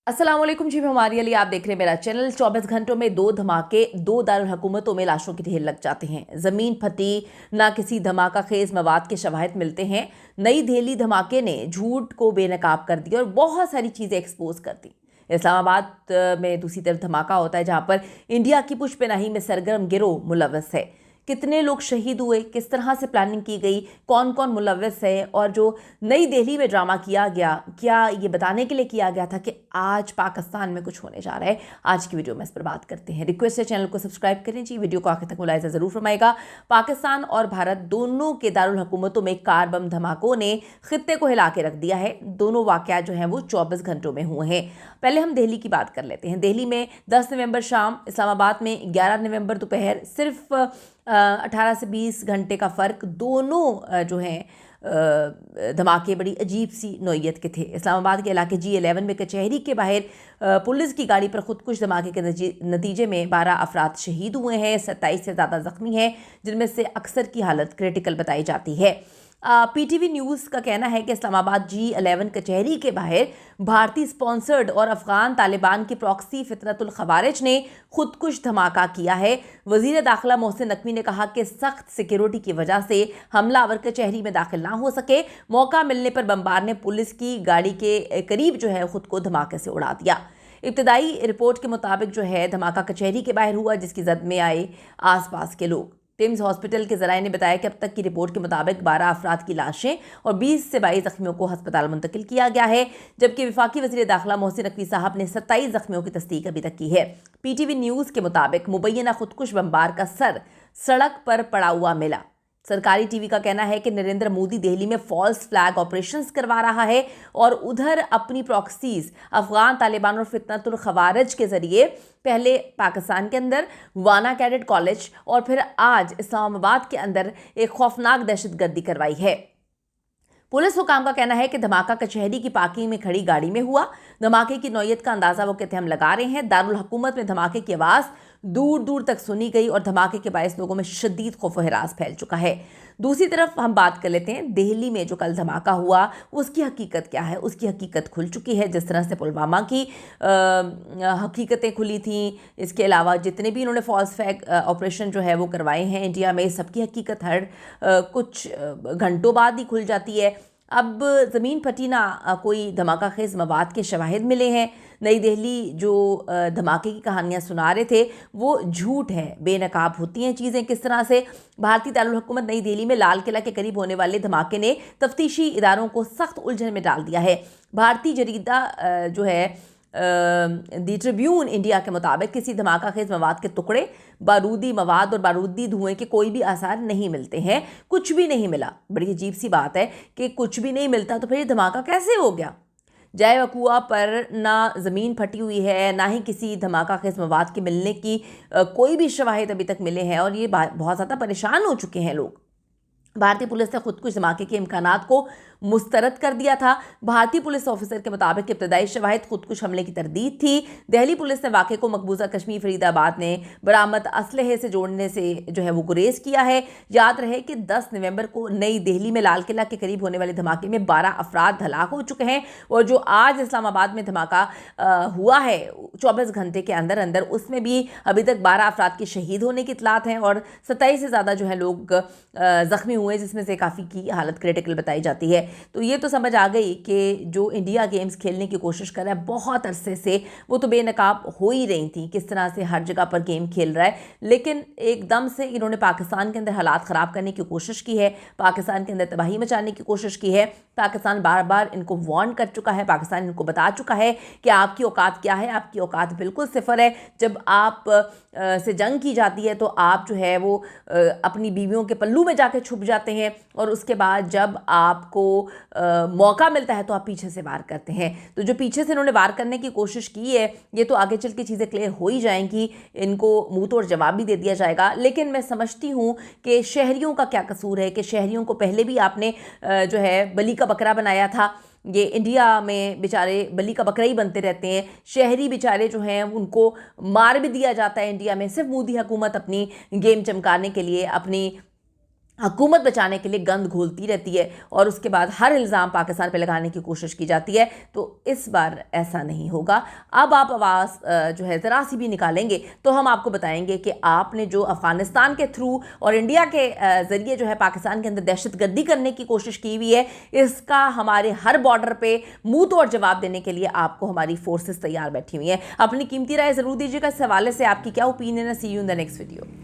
अस्सलाम वालेकुम जी, मैं हमारे लिए आप देख रहे हैं मेरा चैनल। 24 घंटों में दो धमाके, दो दारुल हुकूमतों में लाशों के ढेर लग जाते हैं। ज़मीन फटी, ना किसी धमाका खेज मवाद के शवाहिद मिलते हैं। नई दिल्ली धमाके ने झूठ को बेनकाब कर दिया और बहुत सारी चीज़ें एक्सपोज कर दी। इस्लामाबाद में दूसरी तरफ धमाका होता है जहां पर इंडिया की पुष्पनाही में सरगर्म गिरोह मुलव्वस है। कितने लोग शहीद हुए, किस तरह से प्लानिंग की गई, कौन कौन मुलव्वस है, और जो नई दिल्ली में ड्रामा किया गया, क्या ये बताने के लिए किया गया था कि आज पाकिस्तान में कुछ होने जा रहा है। आज की वीडियो में इस पर बात करते हैं। रिक्वेस्ट है चैनल को सब्सक्राइब करें जी, वीडियो को आखिर तक मुलाहिजा जरूर फरमाएगा। पाकिस्तान और भारत दोनों के दारुल हुकूमतों में कार बम धमाकों ने खित्ते को हिला के रख दिया है। दोनों वाकयात जो हैं वो 24 घंटों में हुए हैं। पहले हम दिल्ली की बात कर लेते हैं। दिल्ली में 10 नवंबर शाम, इस्लामाबाद में 11 नवंबर दोपहर, सिर्फ 18 से 20 घंटे का फ़र्क। दोनों जो हैं धमाके बड़ी अजीब सी नौइयत के थे। इस्लामाबाद के इलाके G11 में कचहरी के बाहर पुलिस की गाड़ी पर खुदकुश धमाके के नतीजे में 12 अफराद शहीद हुए हैं, 27 से ज़्यादा ज़ख्मी हैं, जिनमें से अक्सर की हालत क्रिटिकल बताई जाती है। PTV न्यूज़ का कहना है कि इस्लामाबाद G11 कचहरी के बाहर भारतीय स्पॉन्सर्ड और अफगान तालिबान की प्रॉक्सी फितरतुल खवारिज ने खुदकुश धमाका किया है। वजीर दाखिला मोहसिन नकवी ने कहा कि सख्त सिक्योरिटी की वजह से हमलावर कचहरी में दाखिल ना हो सके। मौका मिलने पर बमबार ने पुलिस की गाड़ी के करीब जो है खुद को धमाके से उड़ा दिया। इब्तदाई रिपोर्ट के मुताबिक जो है धमाका कचहरी के बाहर हुआ, जिसकी जद में आए आसपास के लोग। टिम्स हॉस्पिटल के जराये ने बताया कि अब तक की रिपोर्ट के मुताबिक 12 अफराद की लाशें और 20 से 22 जख्मियों को अस्पताल मुंतकिल किया गया है, जबकि वफाकी वज़ीर दाखिला मोहसिन नकवी साहब ने 27 जख्मियों की तस्दीक अभी तक की है। PTV न्यूज़ के मुताबिक मुबैना खुदकुश बमबार का सर सड़क पर पड़ा हुआ मिला। सरकारी टीवी का कहना है कि नरेंद्र मोदी दिल्ली में फॉल्स फ्लैग ऑपरेशंस करवा रहा है और उधर अपनी प्रॉक्सीज अफगान तालिबान और फितनतुल खवारिज के जरिए पहले पाकिस्तान के अंदर वाना कैडेट कॉलेज और फिर आज इस्लामाबाद के अंदर एक खौफनाक दहशतगर्दी करवाई है। पुलिस हुकाम का कहना है कि धमाका कचहरी की पार्किंग में खड़ी गाड़ी में हुआ। धमाके की नौयत का अंदाजा वो कहते हम लगा रहे हैं। दारुल हुकूमत में धमाके की आवाज़ दूर दूर तक सुनी गई और धमाके के बायस लोगों में शदीद खौफ व हिरास फैल चुका है। दूसरी तरफ हम बात कर लेते हैं दिल्ली में जो कल धमाका हुआ उसकी हकीकत क्या है। उसकी हकीकत खुल चुकी है, जिस तरह से पुलवामा की हकीकतें खुली थी। इसके अलावा जितने भी इन्होंने फॉल्स फ्लैग ऑपरेशन जो है वो करवाए हैं इंडिया में, सबकी हकीकत हर कुछ घंटों बाद ही खुल जाती है। अब ज़मीन फटी ना कोई धमाका खेज मवाद के शवाहिद मिले हैं। नई दिल्ली जो धमाके की कहानियां सुना रहे थे वो झूठ है, बेनकाब होती हैं चीज़ें किस तरह से। भारतीय दारुल हुकूमत नई दिल्ली में लाल किला के करीब होने वाले धमाके ने तफ्तीशी इदारों को सख्त उलझन में डाल दिया है। भारतीय जरीदा जो है दी ट्रिब्यून इंडिया के मुताबिक किसी धमाका खेज मवाद के टुकड़े, बारूदी मवाद और बारूदी धुएं के कोई भी आसार नहीं मिलते हैं। कुछ भी नहीं मिला। बड़ी अजीब सी बात है कि कुछ भी नहीं मिलता तो फिर ये धमाका कैसे हो गया। जय वकुआ पर ना ज़मीन फटी हुई है, ना ही किसी धमाका खेज मवाद के मिलने की कोई भी शवाहिद अभी तक मिले हैं और ये बहुत ज़्यादा परेशान हो चुके हैं लोग। भारतीय पुलिस ने खुदकुश धमाके के इम्कानात को मुस्तरद कर दिया था। भारतीय पुलिस ऑफिसर के मुताबिक इब्तदाई शवाहिद खुदकुश हमले की तरदीद थी। दिल्ली पुलिस ने वाक़े को मकबूजा कश्मीर फरीदाबाद ने बरामद असलहे से जोड़ने से जो है वो गुरेज किया है। याद रहे कि 10 नवंबर को नई दिल्ली में लाल किला के करीब होने वाले धमाके में 12 अफराद हलाक हो चुके हैं और जो आज इस्लामाबाद में धमाका हुआ है 24 घंटे के अंदर अंदर, उसमें भी अभी तक 12 अफराद के शहीद होने की इतलात हैं और 27 से ज़्यादा जो है लोग ज़ख्मी हुए, जिसमें से काफ़ी की हालत क्रिटिकल बताई जाती है। तो ये तो समझ आ गई कि जो इंडिया गेम्स खेलने की कोशिश कर रहा है बहुत अरसे से, वो तो बेनकाब हो ही रही थी किस तरह से हर जगह पर गेम खेल रहा है, लेकिन एकदम से इन्होंने पाकिस्तान के अंदर हालात ख़राब करने की कोशिश की है, पाकिस्तान के अंदर तबाही मचाने की कोशिश की है। पाकिस्तान बार बार इनको वार्न कर चुका है, पाकिस्तान इनको बता चुका है कि आपकी औकात क्या है। आपकी औकात बिल्कुल सिफर है। जब आप से जंग की जाती है तो आप जो है वो अपनी बीवियों के पल्लू में जाके छुप जाते हैं और उसके बाद जब आपको मौका मिलता है तो आप पीछे से वार करते हैं। तो जो पीछे से इन्होंने वार करने की कोशिश की है, ये तो आगे चल के चीज़ें क्लियर हो ही जाएंगी, इनको मुंह तोड़ जवाब भी दे दिया जाएगा। लेकिन मैं समझती हूँ कि शहरियों का क्या कसूर है कि शहरियों को पहले भी आपने जो है बली का बकरा बनाया था। ये इंडिया में बेचारे बली का बकरा ही बनते रहते हैं। शहरी बेचारे जो हैं उनको मार भी दिया जाता है इंडिया में, सिर्फ मोदी हुकूमत अपनी गेम चमकाने के लिए, अपनी हुकूमत बचाने के लिए गंद घोलती रहती है और उसके बाद हर इल्ज़ाम पाकिस्तान पे लगाने की कोशिश की जाती है। तो इस बार ऐसा नहीं होगा। अब आप आवाज़ जो है ज़रा सी भी निकालेंगे तो हम आपको बताएंगे कि आपने जो अफ़गानिस्तान के थ्रू और इंडिया के ज़रिए जो है पाकिस्तान के अंदर दहशतगर्दी करने की कोशिश की हुई है, इसका हमारे हर बॉर्डर पर मुँह तोड़ जवाब देने के लिए आपको हमारी फोर्सेस तैयार बैठी हुई हैं। अपनी कीमती राय ज़रूर दीजिएगा। इस हवाले से आपकी क्या ओपिनियन है। See you in the next video.